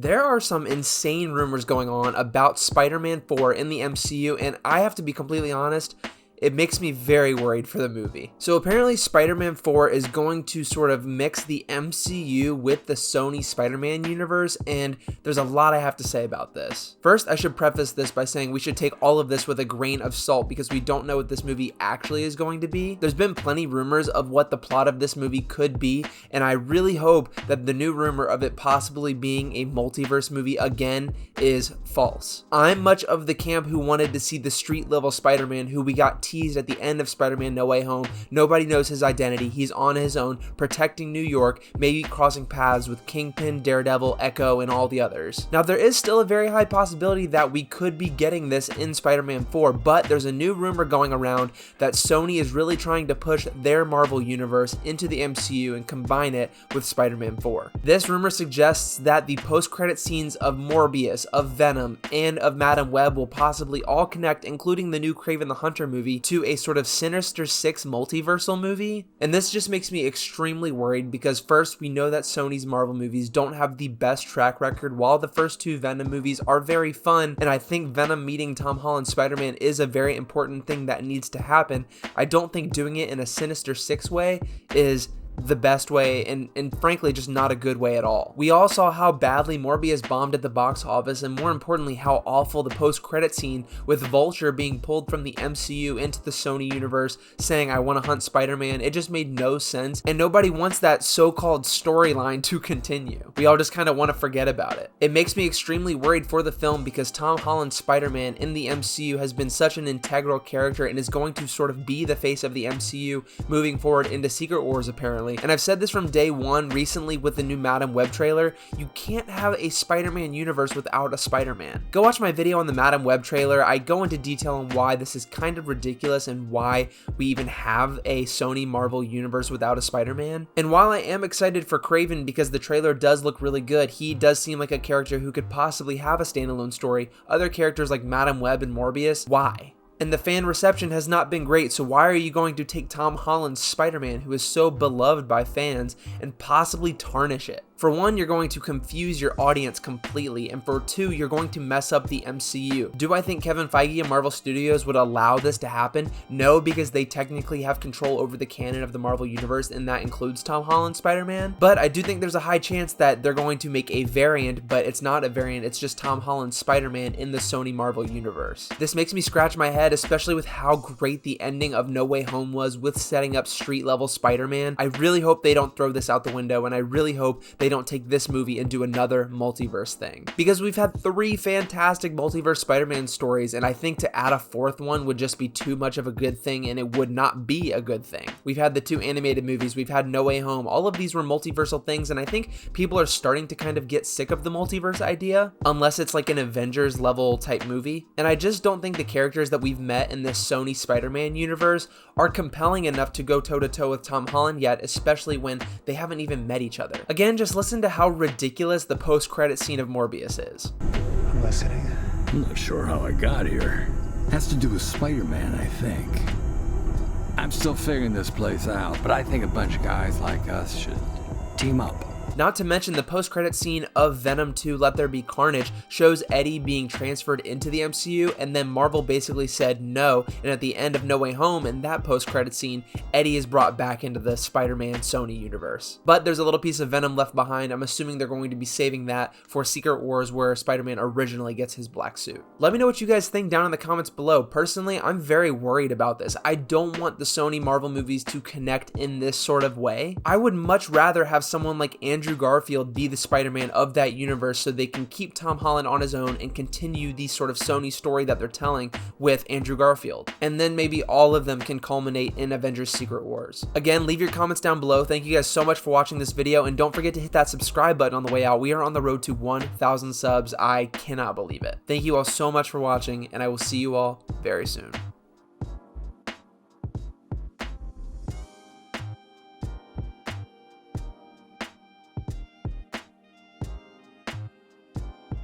There are some insane rumors going on about Spider-Man 4 in the MCU, and I have to be completely honest, it makes me very worried for the movie. So apparently Spider-Man 4 is going to sort of mix the MCU with the Sony Spider-Man universe, and there's a lot I have to say about this. First, I should preface this by saying we should take all of this with a grain of salt because we don't know what this movie actually is going to be. There's been plenty rumors of what the plot of this movie could be, and I really hope that the new rumor of it possibly being a multiverse movie again is false. I'm much of the camp who wanted to see the street level Spider-Man who we got teased at the end of Spider-Man No Way Home. Nobody knows his identity. He's on his own, protecting New York, maybe crossing paths with Kingpin, Daredevil, Echo, and all the others. Now, there is still a very high possibility that we could be getting this in Spider-Man 4, but there's a new rumor going around that Sony is really trying to push their Marvel universe into the MCU and combine it with Spider-Man 4. This rumor suggests that the post-credit scenes of Morbius, of Venom, and of Madam Web will possibly all connect, including the new Kraven the Hunter movie, to a sort of Sinister Six multiversal movie. And this just makes me extremely worried because first, we know that Sony's Marvel movies don't have the best track record. While the first two Venom movies are very fun, and I think Venom meeting Tom Holland Spider-Man is a very important thing that needs to happen, I don't think doing it in a Sinister Six way is the best way and frankly just not a good way at all. We all saw how badly Morbius bombed at the box office, and more importantly how awful the post-credit scene with Vulture being pulled from the MCU into the Sony universe saying I want to hunt Spider-Man. It just made no sense, and nobody wants that so-called storyline to continue. We all just kind of want to forget about it. It makes me extremely worried for the film because Tom Holland's Spider-Man in the MCU has been such an integral character and is going to sort of be the face of the MCU moving forward into Secret Wars apparently. And I've said this from day one recently with the new Madam Web trailer, you can't have a Spider-Man universe without a Spider-Man. Go watch my video on the Madam Web trailer. I go into detail on why this is kind of ridiculous and why we even have a Sony Marvel universe without a Spider-Man. And while I am excited for Kraven because the trailer does look really good, he does seem like a character who could possibly have a standalone story. Other characters like Madam Web and Morbius, why? And the fan reception has not been great, so why are you going to take Tom Holland's Spider-Man, who is so beloved by fans, and possibly tarnish it? For one, you're going to confuse your audience completely, and for two, you're going to mess up the MCU. Do I think Kevin Feige and Marvel Studios would allow this to happen? No, because they technically have control over the canon of the Marvel Universe, and that includes Tom Holland's Spider-Man. But I do think there's a high chance that they're going to make a variant, but it's not a variant, it's just Tom Holland's Spider-Man in the Sony Marvel Universe. This makes me scratch my head, especially with how great the ending of No Way Home was with setting up street-level Spider-Man. I really hope they don't throw this out the window, and I really hope they don't take this movie and do another multiverse thing. Because we've had 3 fantastic multiverse Spider-Man stories, and I think to add a 4th one would just be too much of a good thing, and it would not be a good thing. We've had the 2 animated movies, we've had No Way Home, all of these were multiversal things, and I think people are starting to kind of get sick of the multiverse idea, unless it's like an Avengers level type movie. And I just don't think the characters that we've met in this Sony Spider-Man universe are compelling enough to go toe-to-toe with Tom Holland yet, especially when they haven't even met each other. Again, just listen to how ridiculous the post-credit scene of Morbius is. I'm listening. I'm not sure how I got here. Has to do with Spider-Man, I think. I'm still figuring this place out, but I think a bunch of guys like us should team up. Not to mention the post-credit scene of Venom 2 Let There Be Carnage shows Eddie being transferred into the MCU, and then Marvel basically said no, and at the end of No Way Home in that post-credit scene, Eddie is brought back into the Spider-Man Sony universe. But there's a little piece of Venom left behind. I'm assuming they're going to be saving that for Secret Wars where Spider-Man originally gets his black suit. Let me know what you guys think down in the comments below. Personally, I'm very worried about this. I don't want the Sony Marvel movies to connect in this sort of way. I would much rather have someone like Andrew Garfield be the Spider-Man of that universe so they can keep Tom Holland on his own and continue the sort of Sony story that they're telling with Andrew Garfield. And then maybe all of them can culminate in Avengers Secret Wars. Again, leave your comments down below. Thank you guys so much for watching this video, and don't forget to hit that subscribe button on the way out. We are on the road to 1,000 subs. I cannot believe it. Thank you all so much for watching, and I will see you all very soon.